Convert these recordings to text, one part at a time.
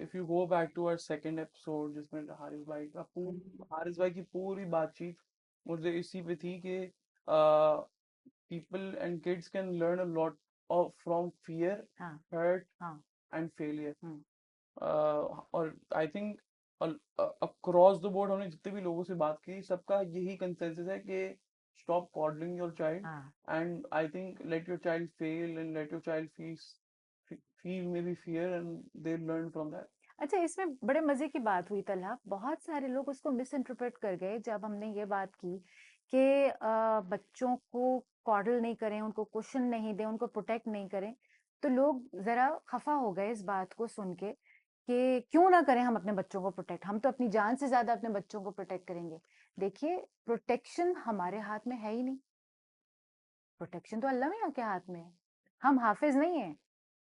If you go back to our second episode जिसमें हारिस भाई की पूरी बातचीत मुझे इसी पे थी कि people and kids can learn a lot of from fear, हाँ hurt, हाँ। and failure. हम्म। और I think across the board हमने जितने भी लोगों से बात की सबका यही कंसेंसस है कि स्टॉप कॉडलिंग योर चाइल्ड हाँ। And I think let your child fail and let your child feel may be fear and they learn from that. अच्छा, इसमें बड़े मजे की बात हुई तलहा, बहुत सारे लोग उसको मिस इंटरप्रेट कर गए जब हमने ये बात की कि बच्चों को कॉडल नहीं करें, उनको क्वेश्चन नहीं दें, उनको प्रोटेक्ट नहीं करें। तो लोग जरा खफा हो गए इस बात को सुन के कि क्यों ना करें हम अपने बच्चों को प्रोटेक्ट, हम तो अपनी जान से ज्यादा अपने बच्चों को प्रोटेक्ट करेंगे। देखिए, प्रोटेक्शन हमारे हाथ में है ही नहीं। प्रोटेक्शन तो अल्लाह मियाँ के हाथ में है। हम हाफिज नहीं है,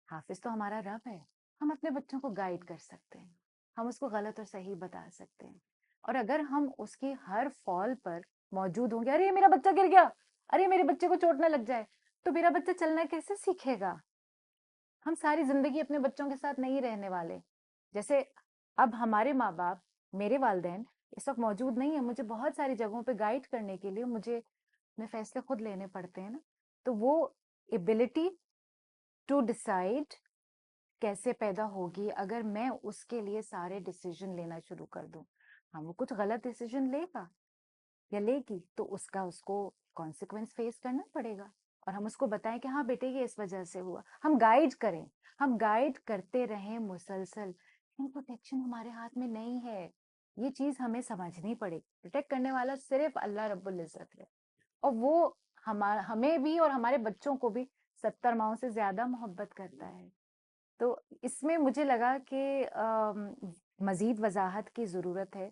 हाफिज तो हमारा रब है। हम अपने बच्चों को गाइड कर सकते हैं, हम उसको गलत और सही बता सकते हैं। और अगर हम उसकी हर फॉल पर मौजूद होंगे, अरे मेरा बच्चा गिर गया, अरे मेरे बच्चे को चोट ना लग जाए, तो मेरा बच्चा चलना कैसे सीखेगा? हम सारी जिंदगी अपने बच्चों के साथ नहीं रहने वाले। जैसे अब हमारे माँ बाप, मेरे वालदेन इस वक्त मौजूद नहीं है, मुझे बहुत सारी जगहों पे गाइड करने के लिए मुझे अपने फैसले खुद लेने पड़ते हैं ना। तो वो एबिलिटी टू डिसाइड कैसे पैदा होगी अगर मैं उसके लिए सारे डिसीजन लेना शुरू कर दूं। हाँ, वो कुछ गलत डिसीजन लेगा या लेगी तो उसका उसको कॉन्सिक्वेंस फेस करना पड़ेगा। और हम उसको बताएं कि हाँ बेटे ये इस वजह से हुआ, हम गाइड करें, हम गाइड करते रहें मुसलसल। प्रोटेक्शन हमारे हाथ में नहीं है, ये चीज हमें समझनी पड़ेगी। प्रोटेक्ट करने वाला सिर्फ अल्लाह रब्बुल इज्जत है। और वो हमें भी और हमारे बच्चों को भी 70 माओं से ज्यादा मोहब्बत करता है। तो इसमें मुझे लगा कि मज़ीद वज़ाहत की ज़रूरत है।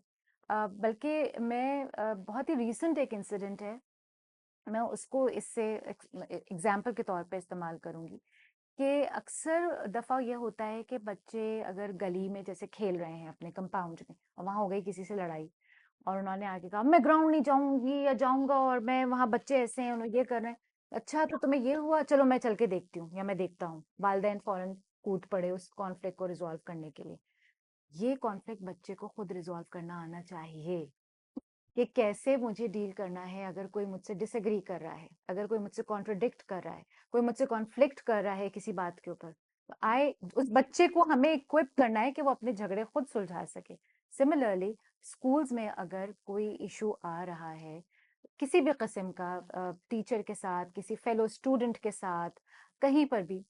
बल्कि मैं बहुत ही रीसेंट एक इंसिडेंट है, मैं उसको इससे एग्ज़ाम्पल के तौर पे इस्तेमाल करूँगी कि अक्सर दफ़ा ये होता है कि बच्चे अगर गली में जैसे खेल रहे हैं अपने कंपाउंड में और वहाँ हो गई किसी से लड़ाई, और उन्होंने आके कहा मैं ग्राउंड नहीं जाऊँगी या जाऊँगा, और मैं वहाँ बच्चे ऐसे हैं, उन्होंने ये कर रहे हैं। अच्छा, तो तुम्हें ये हुआ, चलो मैं चल के देखती हूँ या मैं देखता हूँ। वालिदैन फौरन कूद पड़े उस कॉन्फ्लिक्ट को रिजॉल्व करने के लिए। ये कॉन्फ्लिक्ट बच्चे को खुद रिजॉल्व करना आना चाहिए कि कैसे मुझे डील करना है अगर कोई मुझसे डिसएग्री कर रहा है, अगर कोई मुझसे कॉन्ट्रडिक्ट कर रहा है, कोई मुझसे कॉन्फ्लिक्ट कर रहा है किसी बात के ऊपर। आए उस बच्चे को हमें इक्विप करना है कि वो अपने झगड़े खुद सुलझा सके। सिमिलरली स्कूल्स में अगर कोई इशू आ रहा है किसी भी किस्म का, टीचर के साथ, किसी फेलो स्टूडेंट के साथ, कहीं पर भी,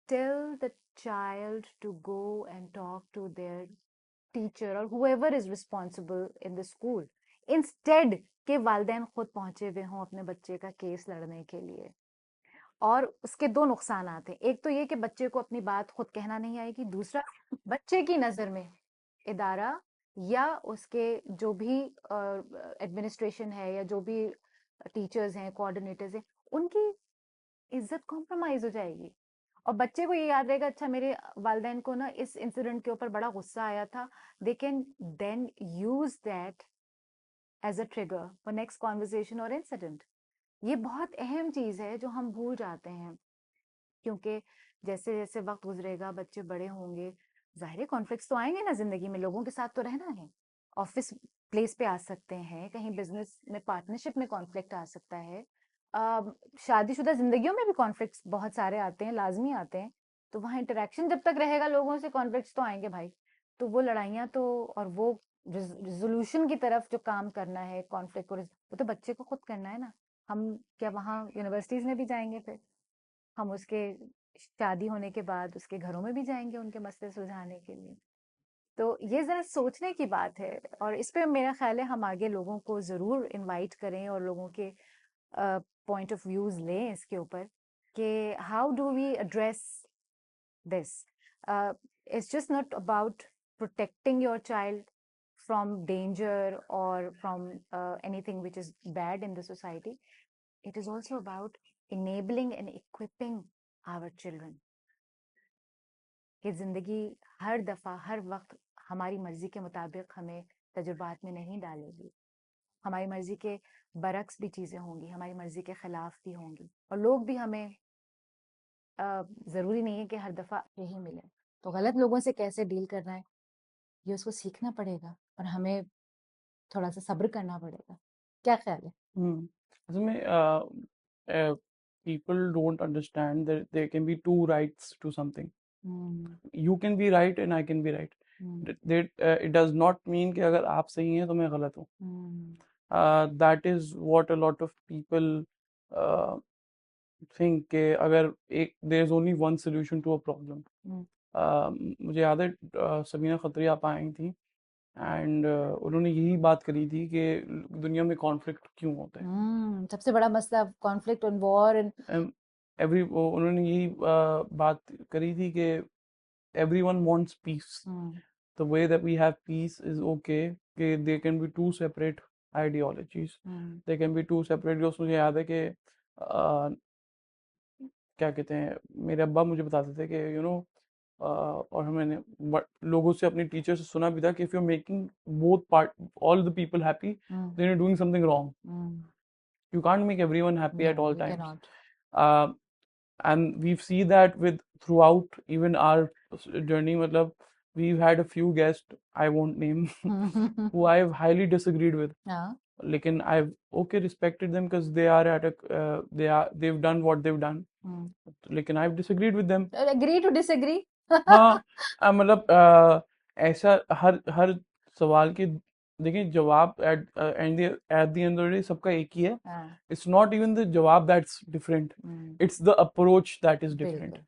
tell the child to go and talk to their teacher or whoever is responsible in the school, instead के वालदेन खुद पहुंचे हुए हों अपने बच्चे का केस लड़ने के लिए। और उसके दो नुकसान आते हैं, एक तो ये कि बच्चे को अपनी बात खुद कहना नहीं आएगी, दूसरा बच्चे की नजर में इदारा या उसके जो भी एडमिनिस्ट्रेशन है या जो भी टीचर्स हैं, कोऑर्डिनेटर्स हैं, उनकी इज्जत कॉम्प्रोमाइज हो जाएगी। और बच्चे को ये याद रहेगा, अच्छा मेरे वालिदैन को ना इस इंसिडेंट के ऊपर बड़ा गुस्सा आया था, they can then use that as a trigger for next conversation और इंसिडेंट। ये बहुत अहम चीज है जो हम भूल जाते हैं, क्योंकि जैसे जैसे वक्त गुजरेगा बच्चे बड़े होंगे, जाहिर कॉन्फ्लिक्ट्स तो आएंगे ना जिंदगी में, लोगों के साथ तो रहना है। ऑफिस प्लेस पे आ सकते हैं, कहीं बिजनेस में पार्टनरशिप में कॉन्फ्लिक्ट आ सकता है, शादीशुदा जिंदगियों में भी कॉन्फ्लिक्ट्स बहुत सारे आते हैं, लाजमी आते हैं। तो वहाँ इंटरेक्शन जब तक रहेगा लोगों से, कॉन्फ्लिक्ट्स तो आएंगे भाई। तो वो लड़ाइयाँ तो, और वो रिजोल्यूशन की तरफ जो काम करना है कॉन्फ्लिक्ट को, वो तो बच्चे को खुद करना है ना। हम क्या वहाँ यूनिवर्सिटीज में भी जाएंगे? फिर हम उसके शादी होने के बाद उसके घरों में भी जाएंगे उनके मसले सुलझाने के लिए? तो ये जरा सोचने की बात है, और इस पे मेरा ख्याल है हम आगे लोगों को जरूर इनवाइट करें और लोगों के पॉइंट ऑफ व्यूज लें इसके ऊपर कि how do we address this. It's just not about protecting your child from danger or from anything which is bad in the society. It is also about enabling and equipping our children कि जिंदगी हर दफा हर वक्त हमारी मर्जी के मुताबिक हमें तजुर्बात में नहीं डालेगी। हमारी मर्जी के बरक्स भी चीजें होंगी, हमारी मर्जी के खिलाफ भी होंगी, और लोग भी हमें जरूरी नहीं है कि हर दफा यही मिले। तो गलत लोगों से कैसे डील करना है ये उसको सीखना पड़ेगा और हमें थोड़ा सा सब्र करना पड़ेगा। क्या ख्याल है? असल में people don't understand that there can be two rights to something. You can be right and I can be right. It does not mean कि अगर आप सही हैं तो मैं गलत हूँ. That is what a lot of people uh, think कि अगर एक there is only one solution to a problem. मुझे याद है सबीना खत्री आप आई थी एंड उन्होंने यही बात करी थी कि दुनिया में कॉन्फ्लिक्ट क्यों होता है. सबसे बड़ा मसला कॉन्फ्लिक्ट और वॉर एंड उन्होंने यही बात करी थी कि everyone wants peace. The way that we have peace is okay. There can be two separate ideologies. There can be two separate. जो मुझे याद है कि क्या कहते हैं मेरे अब्बा मुझे बताते थे कि और मैंने लोगों से अपने टीचर से सुना भी था कि if you're making both part all the people happy, then you're doing something wrong. You can't make everyone happy at all times. And we've seen that with throughout even our journey. मतलब we've had a few guests, I won't name, who I've highly disagreed with. लेकिन I've respected them because they are at they've done what they've done. लेकिन I've disagreed with them. Agree to disagree. हाँ मतलब ऐसा हर सवाल के देखिए जवाब at the end of the day सबका एक ही है. It's not even the जवाब that's different. It's the approach that is different.